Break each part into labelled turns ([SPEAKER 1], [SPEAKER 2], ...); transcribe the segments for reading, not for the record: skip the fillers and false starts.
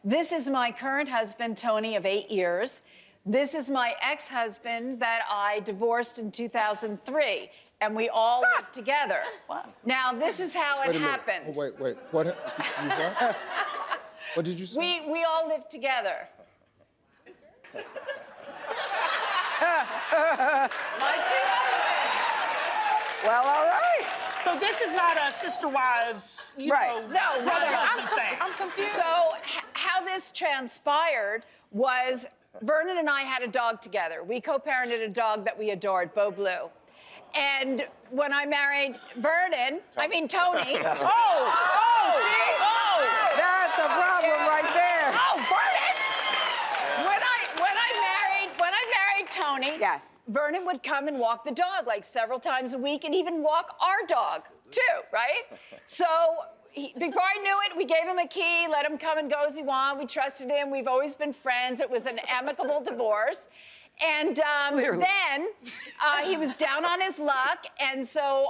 [SPEAKER 1] This is my current husband, Tony, of 8 years. This is my ex-husband that I divorced in 2003, and we all lived together. Wow. Now, this is how it happened.
[SPEAKER 2] Oh, wait. What? What did you say?
[SPEAKER 1] We all lived together. My two husbands.
[SPEAKER 3] Well, all right.
[SPEAKER 4] So this is not a sister wives, you know,
[SPEAKER 1] No,
[SPEAKER 4] I'm confused.
[SPEAKER 1] So how this transpired was Vernon and I had a dog together. We co-parented a dog that we adored, Beau Blue. And when I married Tony.
[SPEAKER 3] That's a problem right there.
[SPEAKER 1] Oh, Vernon! When I married Tony,
[SPEAKER 3] yes,
[SPEAKER 1] Vernon would come and walk the dog like several times a week and even walk our dog too, right? So before I knew it, we gave him a key, let him come and go as he wanted. We trusted him. We've always been friends. It was an amicable divorce. And then he was down on his luck, and so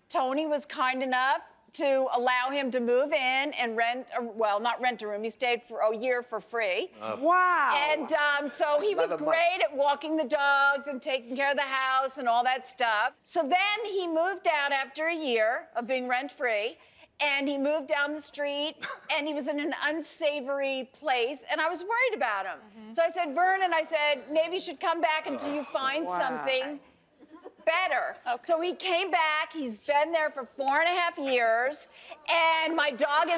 [SPEAKER 1] Tony was kind enough to allow him to move in and not rent a room. He stayed for a year for free.
[SPEAKER 3] Wow.
[SPEAKER 1] And so he was great at walking the dogs and taking care of the house and all that stuff. So then he moved out after a year of being rent-free, and he moved down the street, and he was in an unsavory place, and I was worried about him. So I said, Vernon, maybe you should come back until you find something better. Okay. So he came back. He's been there for 4.5 years, and our dog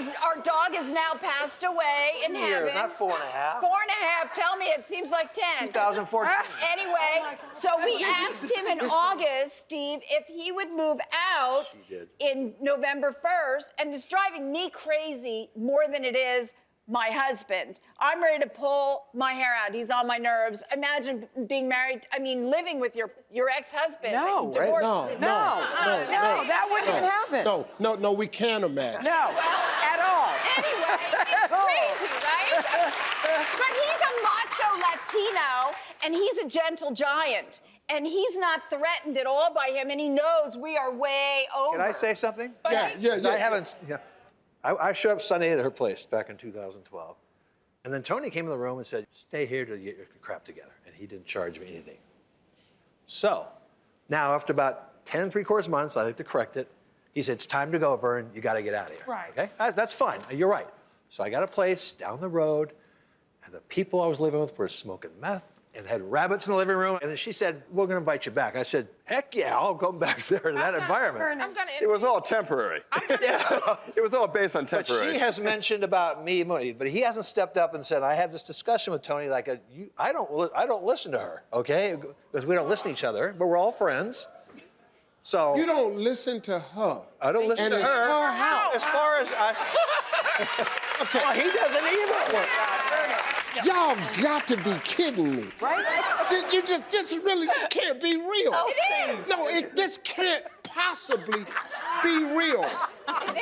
[SPEAKER 1] is now passed away in heaven.
[SPEAKER 5] Not 4.5.
[SPEAKER 1] 4.5. Tell me, it seems like 10.
[SPEAKER 5] 2014.
[SPEAKER 1] Anyway, so we asked him in August, Steve, if he would move out in November 1st, and it's driving me crazy more than it is my husband. I'm ready to pull my hair out. He's on my nerves. Imagine being married, living with your ex-husband.
[SPEAKER 3] No,
[SPEAKER 1] divorced.
[SPEAKER 3] No, that wouldn't even happen.
[SPEAKER 2] No, we can't imagine.
[SPEAKER 3] No, at all.
[SPEAKER 1] Anyway, it's crazy, right? But he's a macho Latino, and he's a gentle giant. And he's not threatened at all by him, and he knows we are way over.
[SPEAKER 5] Can I say something?
[SPEAKER 2] Yeah.
[SPEAKER 5] I haven't. Yeah. I showed up Sunday at her place back in 2012. And then Tony came in the room and said, stay here till you get your crap together. And he didn't charge me anything. So now, after about 10 3/4 months, I like to correct it. He said, it's time to go, Vern. You got to get out of here.
[SPEAKER 4] Right.
[SPEAKER 5] Okay? That's fine. You're right. So I got a place down the road, and the people I was living with were smoking meth and had rabbits in the living room. And then she said, we're going to invite you back. I said, heck yeah, I'll go back there to that environment.
[SPEAKER 6] It was all temporary. It was all based on temporary.
[SPEAKER 5] But she has mentioned about me, but he hasn't stepped up and said, I had this discussion with Tony, like, I don't listen to her, okay? Because we don't listen to each other, but we're all friends. So
[SPEAKER 2] You don't listen to her.
[SPEAKER 5] I don't listen to her.
[SPEAKER 2] And it's her house.
[SPEAKER 5] As far as us.
[SPEAKER 2] Okay.
[SPEAKER 5] Well, he doesn't either.
[SPEAKER 2] Y'all got to be kidding me.
[SPEAKER 3] Right?
[SPEAKER 2] This really can't be real.
[SPEAKER 1] It is.
[SPEAKER 2] No, this can't possibly be real.
[SPEAKER 1] It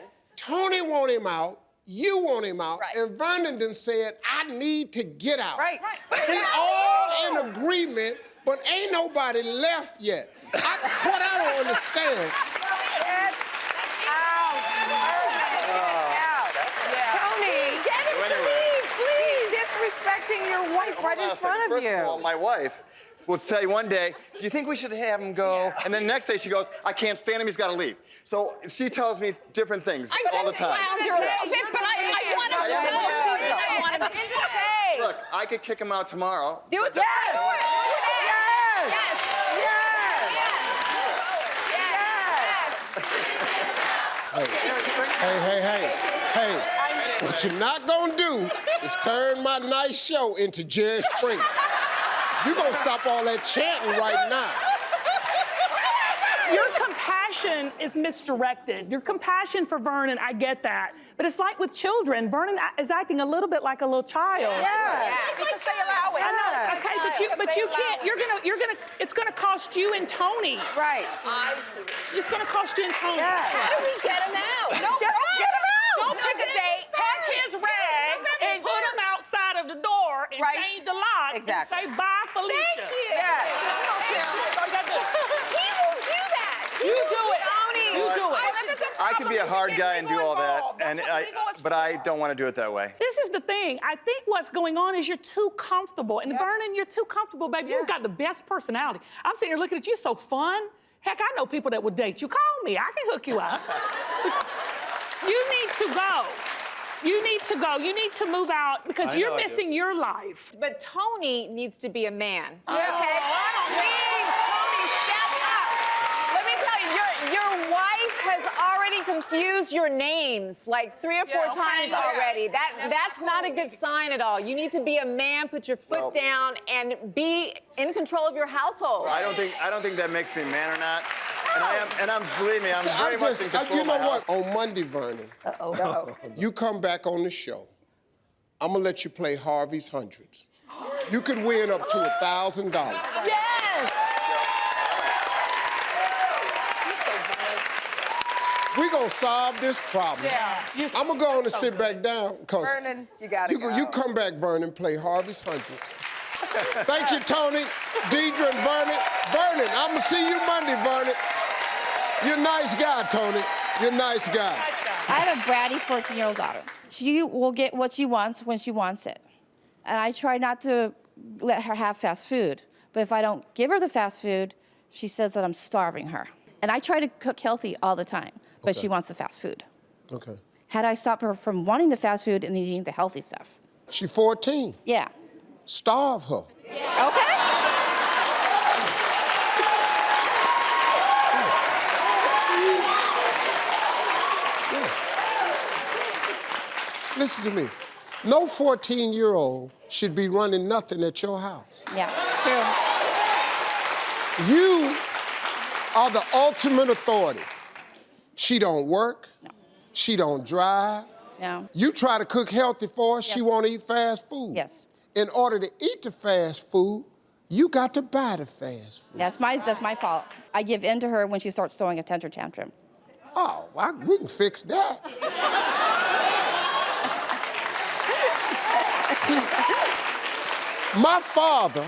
[SPEAKER 1] is.
[SPEAKER 2] Tony want him out, you want him out,
[SPEAKER 1] Right.
[SPEAKER 2] and Vernon done said, I need to get out.
[SPEAKER 3] Right.
[SPEAKER 2] We all in agreement, but ain't nobody left yet. What I don't understand.
[SPEAKER 3] Get out. Tony,
[SPEAKER 1] Get him to leave, please.
[SPEAKER 3] he's disrespecting your wife right in front of
[SPEAKER 6] First
[SPEAKER 3] you.
[SPEAKER 6] of all, my wife will say one day, do you think we should have him go? And then the next day she goes, I can't stand him, he's got to leave. So she tells me different things all the time.
[SPEAKER 1] I just clowned her a little bit, but I want him to go. I want him to stay.
[SPEAKER 6] Look, I could kick him out tomorrow.
[SPEAKER 1] Do it.
[SPEAKER 3] Yes.
[SPEAKER 1] Yes.
[SPEAKER 2] Hey. What you're not gonna do is turn my nice show into Jerry Springer. You're gonna stop all that chanting right now.
[SPEAKER 4] Your compassion is misdirected. Your compassion for Vernon, I get that. But it's like with children. Vernon is acting a little bit like a little child.
[SPEAKER 3] Yeah.
[SPEAKER 1] Because they allow it.
[SPEAKER 4] I know. Okay, but you can't. It's gonna cost you and Tony.
[SPEAKER 3] Right.
[SPEAKER 1] I see.
[SPEAKER 4] It's gonna cost you and Tony.
[SPEAKER 3] Yeah.
[SPEAKER 1] How do we get him out?
[SPEAKER 3] Just get him out.
[SPEAKER 4] Don't pick a date. Pack his rags and put him outside of the door and
[SPEAKER 3] Right.
[SPEAKER 4] change the lock.
[SPEAKER 3] Exactly.
[SPEAKER 4] And say bye, Felicia.
[SPEAKER 1] Thank you.
[SPEAKER 3] Yes.
[SPEAKER 4] That's all you gotta do.
[SPEAKER 1] He will do that.
[SPEAKER 4] You do it.
[SPEAKER 1] Tony.
[SPEAKER 4] You do it.
[SPEAKER 1] I should
[SPEAKER 6] I could be a hard guy and do all that, but I don't want to do it that way.
[SPEAKER 4] This is the thing. I think what's going on is you're too comfortable. And Vernon, you're too comfortable, baby. You've got the best personality. I'm sitting here looking at you so fun. Heck, I know people that would date you. Call me. I can hook you up. You need to go. You need to go. You need to move out because you're missing your life.
[SPEAKER 7] But Tony needs to be a man.
[SPEAKER 1] Yeah. Okay? Please, Tony, step up.
[SPEAKER 7] Let me tell you, your wife has already confused your names like 3 or 4 times already. That's not a good sign at all. You need to be a man, put your foot down, and be in control of your household.
[SPEAKER 6] I don't think that makes me a man or not. And believe me, I'm very much in control
[SPEAKER 2] you
[SPEAKER 6] of
[SPEAKER 2] know
[SPEAKER 6] my
[SPEAKER 2] what?
[SPEAKER 6] house.
[SPEAKER 2] On Monday, Vernon, you come back on the show. I'm gonna let you play Harvey's Hundreds. You could win up to $1,000.
[SPEAKER 4] Yes!
[SPEAKER 2] We're gonna solve this problem.
[SPEAKER 4] Yeah.
[SPEAKER 2] I'm gonna go on and sit back down because
[SPEAKER 3] Vernon, you gotta go.
[SPEAKER 2] You come back, Vernon, play Harvey's Hundreds. Thank you, Tony, Deidre, and Vernon. Vernon, I'm gonna see you Monday, Vernon. You're a nice guy, Tony. You're a nice guy.
[SPEAKER 8] I have a bratty 14-year-old daughter. She will get what she wants when she wants it. And I try not to let her have fast food. But if I don't give her the fast food, she says that I'm starving her. And I try to cook healthy all the time, but she wants the fast food.
[SPEAKER 2] Okay.
[SPEAKER 8] Had I stopped her from wanting the fast food and eating the healthy stuff?
[SPEAKER 2] She's 14.
[SPEAKER 8] Yeah.
[SPEAKER 2] Starve her.
[SPEAKER 8] Okay.
[SPEAKER 2] Listen to me. No 14-year-old should be running nothing at your house.
[SPEAKER 8] Yeah, true.
[SPEAKER 2] You are the ultimate authority. She don't work.
[SPEAKER 8] No.
[SPEAKER 2] She don't drive.
[SPEAKER 8] No.
[SPEAKER 2] You try to cook healthy for her, she want to eat fast food.
[SPEAKER 8] Yes.
[SPEAKER 2] In order to eat the fast food, you got to buy the fast food.
[SPEAKER 8] That's my fault. I give in to her when she starts throwing a temper tantrum.
[SPEAKER 2] Oh, we can fix that. See, my father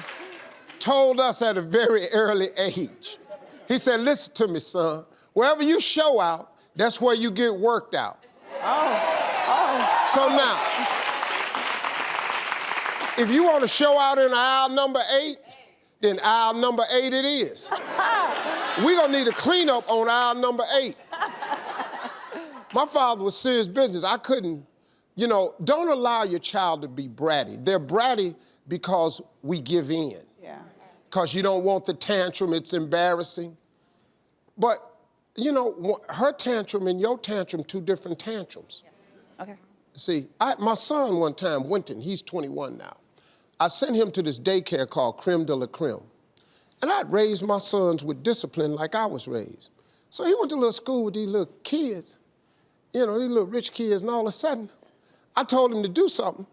[SPEAKER 2] told us at a very early age, he said, listen to me, son, wherever you show out, that's where you get worked out. So now, if you want to show out in aisle number 8, then aisle number 8 it is. We're gonna need a cleanup on aisle number 8. My father was serious business. I couldn't, don't allow your child to be bratty. They're bratty because we give in.
[SPEAKER 3] Yeah.
[SPEAKER 2] Because you don't want the tantrum, it's embarrassing. But, her tantrum and your tantrum, 2 different tantrums.
[SPEAKER 8] Okay.
[SPEAKER 2] See, my son one time, Winton, he's 21 now. I sent him to this daycare called Creme de la Creme. And I'd raised my sons with discipline like I was raised. So he went to a little school with these little kids, these little rich kids, and all of a sudden, I told him to do something,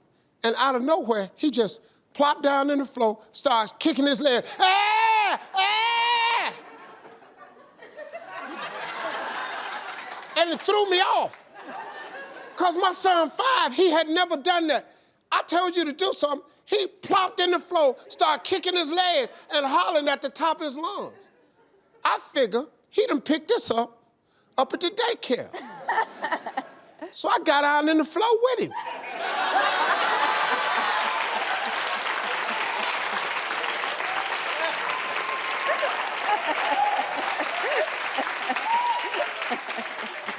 [SPEAKER 2] and out of nowhere, he just plopped down in the floor, starts kicking his leg. Ah! Ah! And it threw me off. Because my son, 5, he had never done that. I told you to do something. He plopped in the floor, started kicking his legs and hollering at the top of his lungs. I figure he done picked this up at the daycare. So I got out in the floor with him.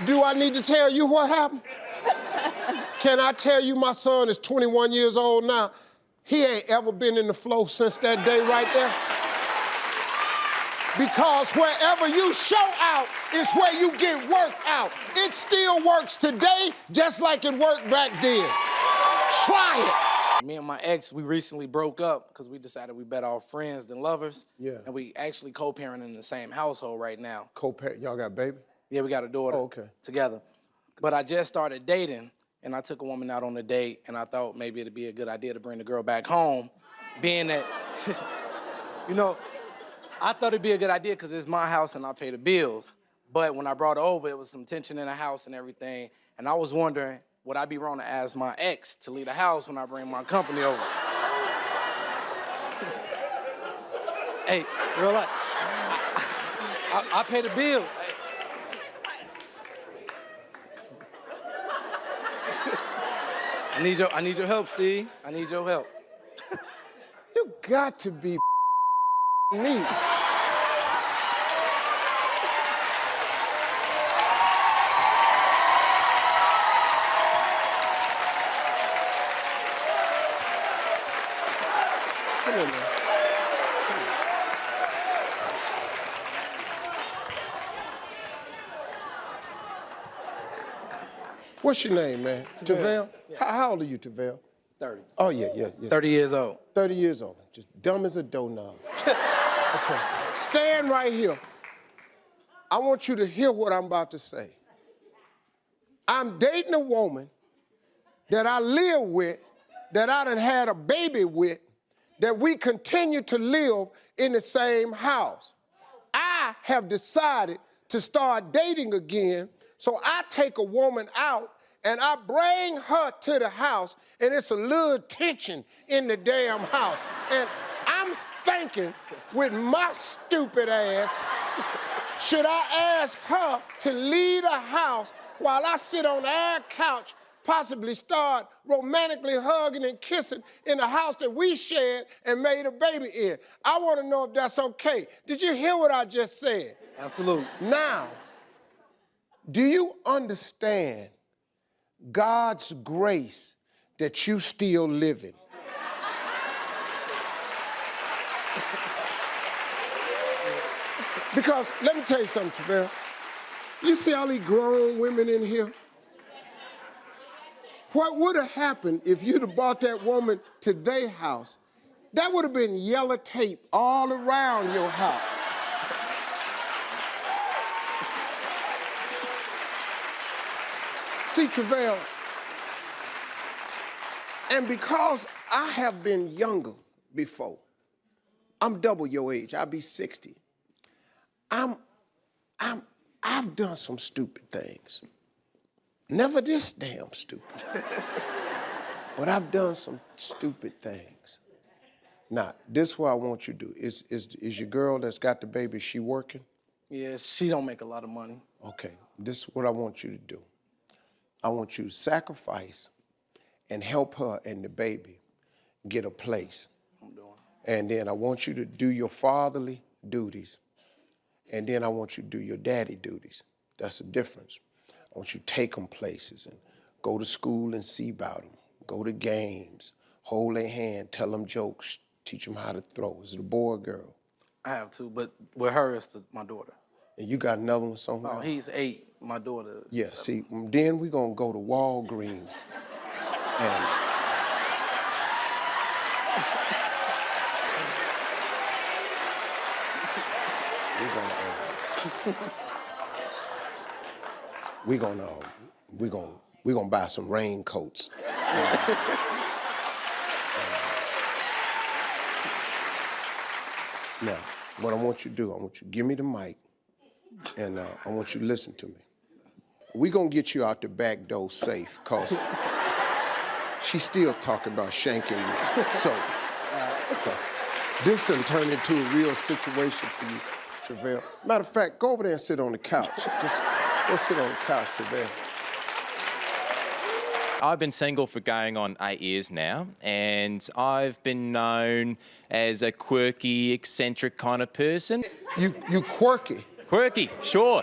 [SPEAKER 2] Do I need to tell you what happened? Can I tell you my son is 21 years old now? He ain't ever been in the flow since that day right there. Because wherever you show out is where you get worked out. It still works today just like it worked back then. Try it.
[SPEAKER 9] Me and my ex, we recently broke up because we decided we better off friends than lovers.
[SPEAKER 2] Yeah.
[SPEAKER 9] And we actually co-parent in the same household right now.
[SPEAKER 2] Co-parent, y'all got a baby?
[SPEAKER 9] Yeah, we got a daughter together. But I just started dating, and I took a woman out on a date, and I thought maybe it'd be a good idea to bring the girl back home, being that, I thought it'd be a good idea because it's my house and I pay the bills. But when I brought her over, it was some tension in the house and everything, and I was wondering, would I be wrong to ask my ex to leave the house when I bring my company over? Hey, real life, I pay the bill. I need your help, Steve. I need your help.
[SPEAKER 2] You got to be neat. Come on, man. What's your name, man? Tavell?
[SPEAKER 9] Yeah.
[SPEAKER 2] How old are you, Tavell?
[SPEAKER 9] 30.
[SPEAKER 2] Oh, yeah.
[SPEAKER 9] 30 years old.
[SPEAKER 2] 30 years old. Just dumb as a doorknob. Okay. Stand right here. I want you to hear what I'm about to say. I'm dating a woman that I live with, that I done had a baby with, that we continue to live in the same house. I have decided to start dating again, so I take a woman out and I bring her to the house, and it's a little tension in the damn house. And I'm thinking, with my stupid ass, should I ask her to leave the house while I sit on the air couch, possibly start romantically hugging and kissing in the house that we shared and made a baby in? I want to know if that's okay. Did you hear what I just said?
[SPEAKER 9] Absolutely.
[SPEAKER 2] Now, do you understand God's grace that you still living? Because let me tell you something, Tavell. You see all these grown women in here? What would have happened if you'd have brought that woman to their house? That would have been yellow tape all around your house. See, Tavell, and because I have been younger before, I'm double your age, I'll be 60. I've done some stupid things. Never this damn stupid. But I've done some stupid things. Now, this is what I want you to do. Is your girl that's got the baby, is she working?
[SPEAKER 9] Yeah, she don't make a lot of money.
[SPEAKER 2] Okay, this is what I want you to do. I want you to sacrifice and help her and the baby get a place.
[SPEAKER 9] I'm doing.
[SPEAKER 2] And then I want you to do your fatherly duties. And then I want you to do your daddy duties. That's the difference. I want you to take them places and go to school and see about them. Go to games, hold their hand, tell them jokes, teach them how to throw. Is it a boy or girl?
[SPEAKER 9] I have two, but with her, it's my daughter.
[SPEAKER 2] And you got another one somewhere?
[SPEAKER 9] Oh, he's 8. My daughter.
[SPEAKER 2] Yeah,
[SPEAKER 9] 7.
[SPEAKER 2] see, then we're going to go to Walgreens. And we're gonna buy some raincoats. Now, what I want you to do, I want you to give me the mic, and I want you to listen to me. We're gonna get you out the back door safe, cause she's still talking about shanking you. So, this done turned into a real situation for you, Tavell. Matter of fact, go over there and sit on the couch. Just go sit on the couch, Tavell.
[SPEAKER 10] I've been single for going on 8 years now, and I've been known as a quirky, eccentric kind of person.
[SPEAKER 2] You quirky?
[SPEAKER 10] Quirky, sure.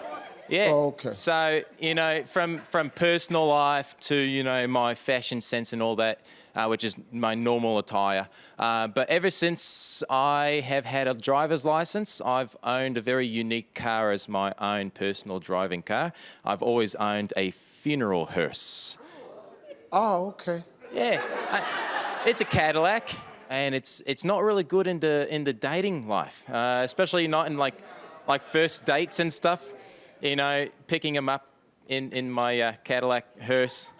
[SPEAKER 10] Yeah.
[SPEAKER 2] Oh, okay.
[SPEAKER 10] So, you know, from personal life to, you know, my fashion sense and all that, which is my normal attire. But ever since I have had a driver's license, I've owned a very unique car as my own personal driving car. I've always owned a funeral hearse.
[SPEAKER 2] Oh, okay.
[SPEAKER 10] Yeah, it's a Cadillac, and it's not really good in the dating life, especially not in like first dates and stuff. You know, picking them up in my Cadillac hearse.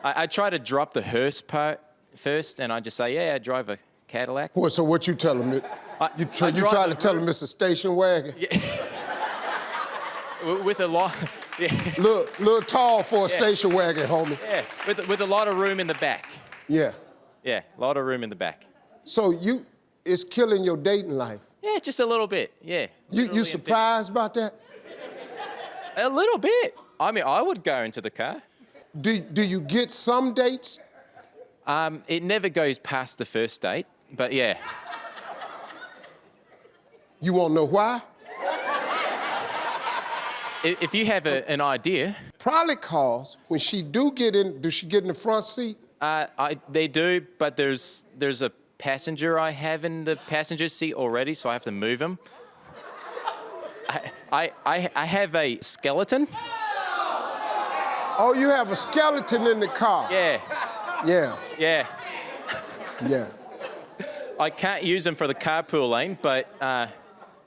[SPEAKER 10] I try to drop the hearse part first, and I just say, yeah, I drive a Cadillac.
[SPEAKER 2] Well, so what you tell them? You try to tell them it's a station wagon?
[SPEAKER 10] Yeah. With a lot. Yeah.
[SPEAKER 2] Little tall for a station wagon, homie.
[SPEAKER 10] Yeah, with a lot of room in the back.
[SPEAKER 2] Yeah.
[SPEAKER 10] Yeah, a lot of room in the back.
[SPEAKER 2] So it's killing your dating life?
[SPEAKER 10] Yeah, just a little bit, yeah.
[SPEAKER 2] You surprised about that?
[SPEAKER 10] A little bit. I mean, I would go into the car.
[SPEAKER 2] Do you get some dates
[SPEAKER 10] It never goes past the first date, but yeah.
[SPEAKER 2] You want to know why?
[SPEAKER 10] If you have an idea.
[SPEAKER 2] Probably cause when she do get in, does she get in the front seat?
[SPEAKER 10] They do, but there's a passenger I have in the passenger seat already, so I have to move him. I have a skeleton.
[SPEAKER 2] Oh, you have a skeleton in the car?
[SPEAKER 10] Yeah.
[SPEAKER 2] Yeah.
[SPEAKER 10] Yeah.
[SPEAKER 2] Yeah.
[SPEAKER 10] I can't use him for the carpool lane, but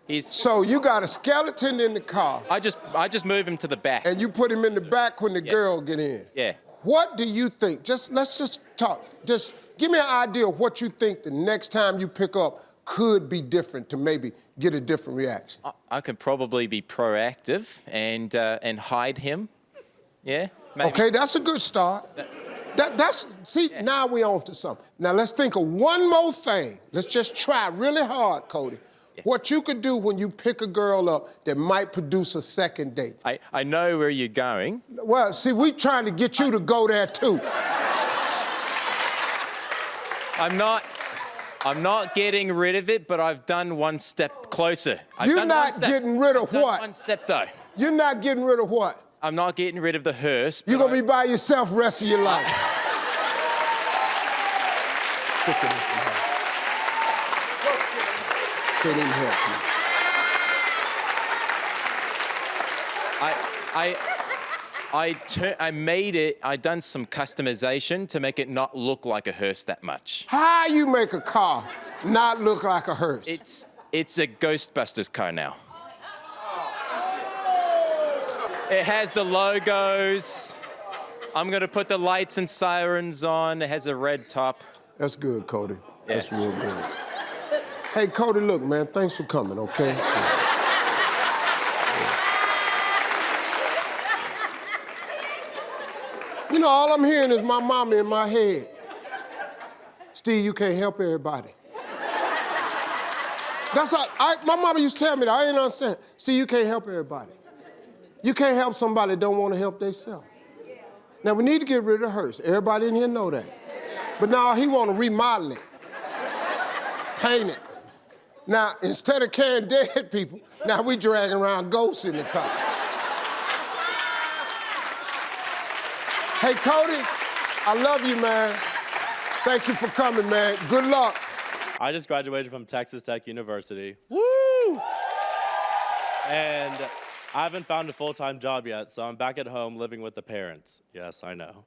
[SPEAKER 10] he's...
[SPEAKER 2] So you got a skeleton in the car.
[SPEAKER 10] I just move him to the back.
[SPEAKER 2] And you put him in the back when the girl get in.
[SPEAKER 10] Yeah.
[SPEAKER 2] What do you think? Let's just talk. Just give me an idea of what you think the next time you pick up could be different to maybe get a different reaction.
[SPEAKER 10] I could probably be proactive and hide him. Yeah. Maybe.
[SPEAKER 2] Okay, that's a good start. Now we on to something. Now let's think of one more thing. Let's just try really hard, Cody. Yeah. What you could do when you pick a girl up that might produce a second date.
[SPEAKER 10] I know where you're going.
[SPEAKER 2] Well, see, we trying to get you to go there too.
[SPEAKER 10] I'm not getting rid of it, but I've done one step closer.
[SPEAKER 2] You're not getting rid of what?
[SPEAKER 10] One step though.
[SPEAKER 2] You're not getting rid of what?
[SPEAKER 10] I'm not getting rid of the hearse.
[SPEAKER 2] You're gonna be by yourself the rest of your life. Sick of this, man. Couldn't help
[SPEAKER 10] you. I made it. I done some customization to make it not look like a hearse that much.
[SPEAKER 2] How you make a car not look like a hearse?
[SPEAKER 10] It's a Ghostbusters car now. It has the logos. I'm gonna put the lights and sirens on. It has a red top.
[SPEAKER 2] That's good, Cody.
[SPEAKER 10] Yeah.
[SPEAKER 2] That's real good. Hey, Cody, look, man, thanks for coming, okay? You know, all I'm hearing is my mama in my head. Steve, you can't help everybody. That's all. My mama used to tell me that. I didn't understand. Steve, you can't help everybody. You can't help somebody that don't want to help themselves. Now, we need to get rid of the hearse. Everybody in here know that. But now he want to remodel it, paint it. Now, instead of carrying dead people, now we dragging around ghosts in the car. Hey, Cody, I love you, man. Thank you for coming, man. Good luck.
[SPEAKER 11] I just graduated from Texas Tech University. Woo! And I haven't found a full-time job yet, so I'm back at home living with the parents. Yes, I know.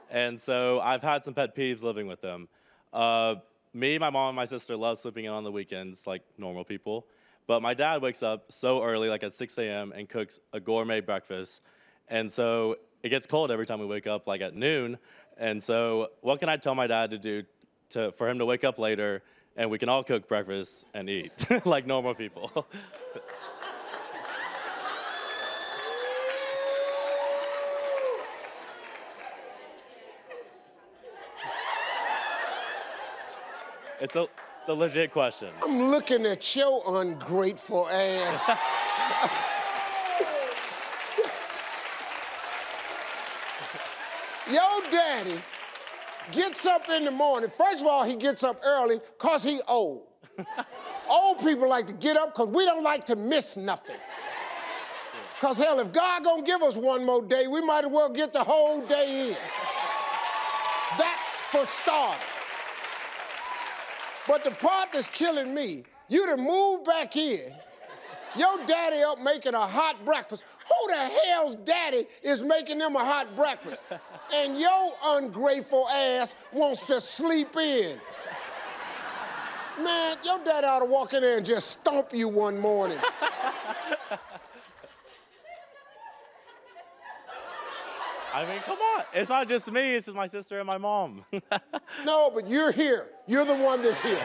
[SPEAKER 11] And so I've had some pet peeves living with them. Me, my mom, and my sister love sleeping in on the weekends like normal people. But my dad wakes up so early, like at 6 a.m., and cooks a gourmet breakfast. And so it gets cold every time we wake up, like at noon. And so what can I tell my dad to do for him to wake up later and we can all cook breakfast and eat like normal people? It's a legit question.
[SPEAKER 2] I'm looking at your ungrateful ass. Your daddy gets up in the morning. First of all, he gets up early because he old. Old people like to get up because we don't like to miss nothing. Because hell, if God gonna give us one more day, we might as well get the whole day in. That's for starters. But the part that's killing me, you done moved back in, your daddy up making a hot breakfast. Who the hell's daddy is making them a hot breakfast? And your ungrateful ass wants to sleep in. Man, your daddy ought to walk in there and just stomp you one morning.
[SPEAKER 11] I mean, come on. It's not just me. It's just my sister and my mom.
[SPEAKER 2] No, but you're here. You're the one that's here.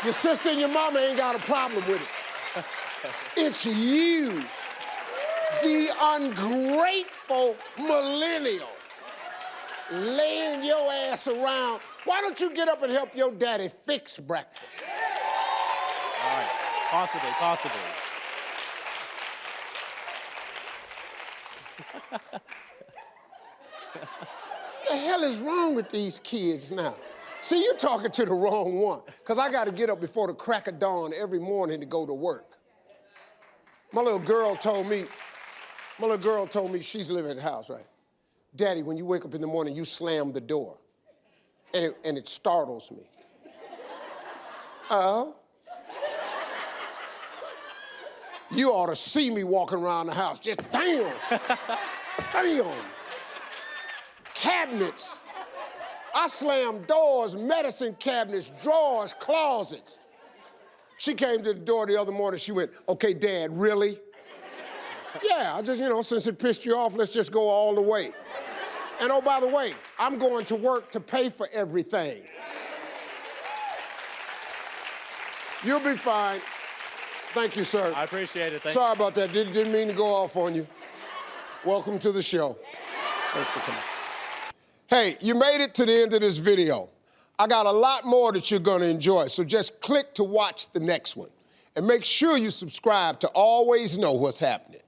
[SPEAKER 2] Your sister and your mama ain't got a problem with it. It's you, the ungrateful millennial, laying your ass around. Why don't you get up and help your daddy fix breakfast?
[SPEAKER 11] All right. Possibly.
[SPEAKER 2] What the hell is wrong with these kids now? See, you're talking to the wrong one, because I got to get up before the crack of dawn every morning to go to work. My little girl told me she's living at the house, right? Daddy, when you wake up in the morning, you slam the door. And it startles me. Oh? You ought to see me walking around the house, just damn, damn. Cabinets. I slam doors, medicine cabinets, drawers, closets. She came to the door the other morning, she went, okay, Dad, really? Yeah, I just, since it pissed you off, let's just go all the way. And oh, by the way, I'm going to work to pay for everything. You'll be fine. Thank you, sir.
[SPEAKER 11] I appreciate it.
[SPEAKER 2] Sorry about that. Didn't mean to go off on you. Welcome to the show. Thanks for coming. Hey, you made it to the end of this video. I got a lot more that you're gonna enjoy, so just click to watch the next one. And make sure you subscribe to always know what's happening.